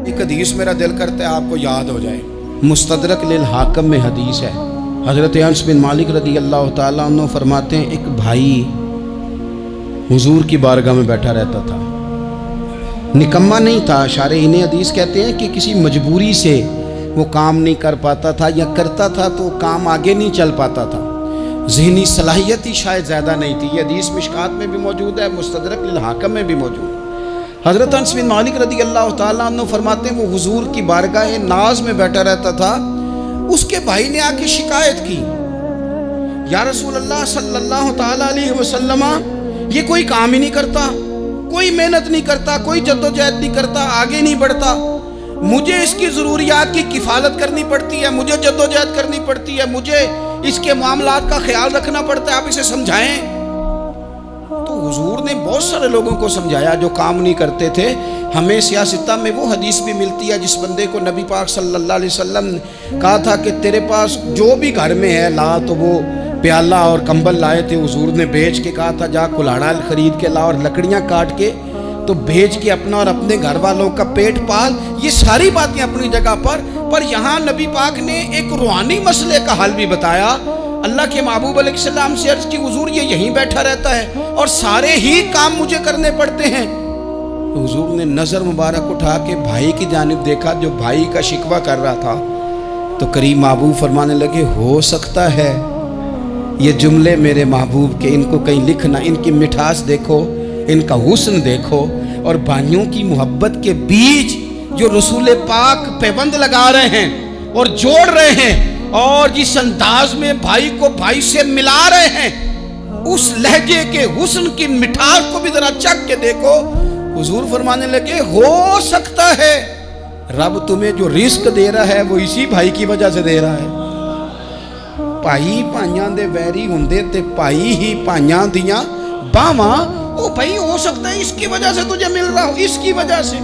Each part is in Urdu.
ایک حدیث میرا دل کرتا ہے آپ کو یاد ہو جائے. مستدرک للحاکم میں حدیث ہے. حضرت انس بن مالک رضی اللہ تعالیٰ عنہ فرماتے ہیں ایک بھائی حضور کی بارگاہ میں بیٹھا رہتا تھا. نکما نہیں تھا. شارحین حدیث کہتے ہیں کہ کسی مجبوری سے وہ کام نہیں کر پاتا تھا، یا کرتا تھا تو کام آگے نہیں چل پاتا تھا. ذہنی صلاحیت ہی شاید زیادہ نہیں تھی. یہ حدیث مشکات میں بھی موجود ہے، مستدرک للحاکم میں بھی موجود ہے. حضرت انس بن مالک رضی اللہ تعالیٰ عنہ فرماتے ہیں وہ حضور کی بارگاہ ناز میں بیٹھا رہتا تھا. اس کے بھائی نے آ کے شکایت کی، یا رسول اللہ صلی اللہ تعالیٰ علیہ وسلم، یہ کوئی کام ہی نہیں کرتا، کوئی محنت نہیں کرتا، کوئی جدوجہد نہیں کرتا، آگے نہیں بڑھتا. مجھے اس کی ضروریات کی کفالت کرنی پڑتی ہے، مجھے جدوجہد کرنی پڑتی ہے، مجھے اس کے معاملات کا خیال رکھنا پڑتا ہے، آپ اسے سمجھائیں. تو حضور نے بہت سارے لوگوں کو سمجھایا جو کام نہیں کرتے تھے. ہمیں سیاستہ میں وہ حدیث بھی ملتی ہے جس بندے کو نبی پاک صلی اللہ علیہ وسلم نے کہا تھا کہ تیرے پاس جو بھی گھر میں ہے لا، تو وہ پیالہ اور کمبل لائے تھے. حضور نے بیچ کے کہا تھا جا کلاڑا خرید کے لا اور لکڑیاں کاٹ کے تو بیچ کے اپنا اور اپنے گھر والوں کا پیٹ پال. یہ ساری باتیں اپنی جگہ پر یہاں نبی پاک نے ایک روحانی مسئلے کا حل بھی بتایا. اللہ کے محبوب علیہ السلام سے عرض کی حضور یہ یہیں بیٹھا رہتا ہے اور سارے ہی کام مجھے کرنے پڑتے ہیں. حضور نے نظر مبارک اٹھا کے بھائی کی جانب دیکھا جو بھائی کا شکوہ کر رہا تھا. تو کریم محبوب فرمانے لگے ہو سکتا ہے یہ جملے میرے محبوب کے، ان کو کہیں لکھنا، ان کی مٹھاس دیکھو، ان کا حسن دیکھو، اور بھائیوں کی محبت کے بیچ جو رسول پاک پیوند لگا رہے ہیں اور جوڑ رہے ہیں، اور جس انداز میں بھائی کو بھائی سے ملا رہے ہیں، اس لہجے کے حسن کی مٹھاس کو بھی ذرا چکھ کے دیکھو. حضور فرمانے لگے ہو سکتا ہے رب تمہیں جو رزق دے رہا ہے وہ اسی بھائی کی وجہ سے دے رہا ہے. بھائی بھائیاں دے ویری ہوندے تے بھائی ہی بھائیاں دیاں باواں. او بھائی ہو سکتا ہے اس کی وجہ سے تجھے مل رہا ہو، اس کی وجہ سے.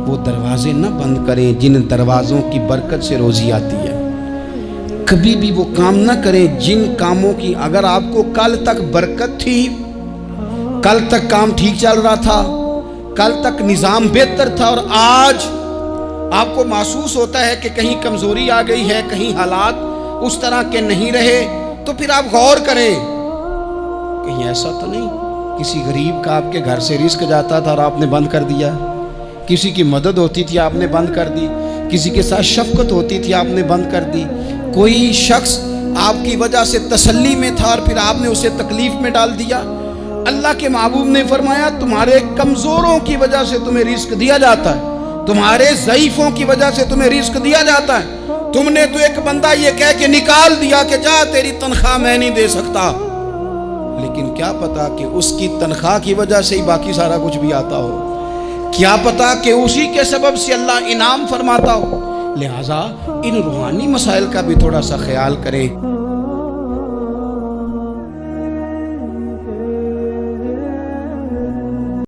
وہ دروازے نہ بند کریں جن دروازوں کی برکت سے روزی آتی ہے. کبھی بھی وہ کام نہ کریں جن کاموں کی اگر آپ کو کل تک برکت تھی، کل تک کام ٹھیک چل رہا تھا، کل تک نظام بہتر تھا، اور آج آپ کو محسوس ہوتا ہے کہ کہیں کمزوری آ گئی ہے، کہیں حالات اس طرح کے نہیں رہے، تو پھر آپ غور کریں کہیں ایسا تو نہیں کسی غریب کا آپ کے گھر سے رزق جاتا تھا اور آپ نے بند کر دیا، کسی کی مدد ہوتی تھی آپ نے بند کر دی، کسی کے ساتھ شفقت ہوتی تھی آپ نے بند کر دی، کوئی شخص آپ کی وجہ سے تسلی میں تھا اور پھر آپ نے اسے تکلیف میں ڈال دیا. اللہ کے محبوب نے فرمایا تمہارے کمزوروں کی وجہ سے تمہیں رزق دیا جاتا ہے، تمہارے ضعیفوں کی وجہ سے تمہیں رزق دیا جاتا ہے. تم نے تو ایک بندہ یہ کہہ کے نکال دیا کہ جا تیری تنخواہ میں نہیں دے سکتا، لیکن کیا پتا کہ اس کی تنخواہ کی وجہ سے ہی باقی سارا کچھ بھی آتا ہو، کیا پتا کہ اسی کے سبب سے اللہ انعام فرماتا ہو. لہٰذا ان روحانی مسائل کا بھی تھوڑا سا خیال کریں.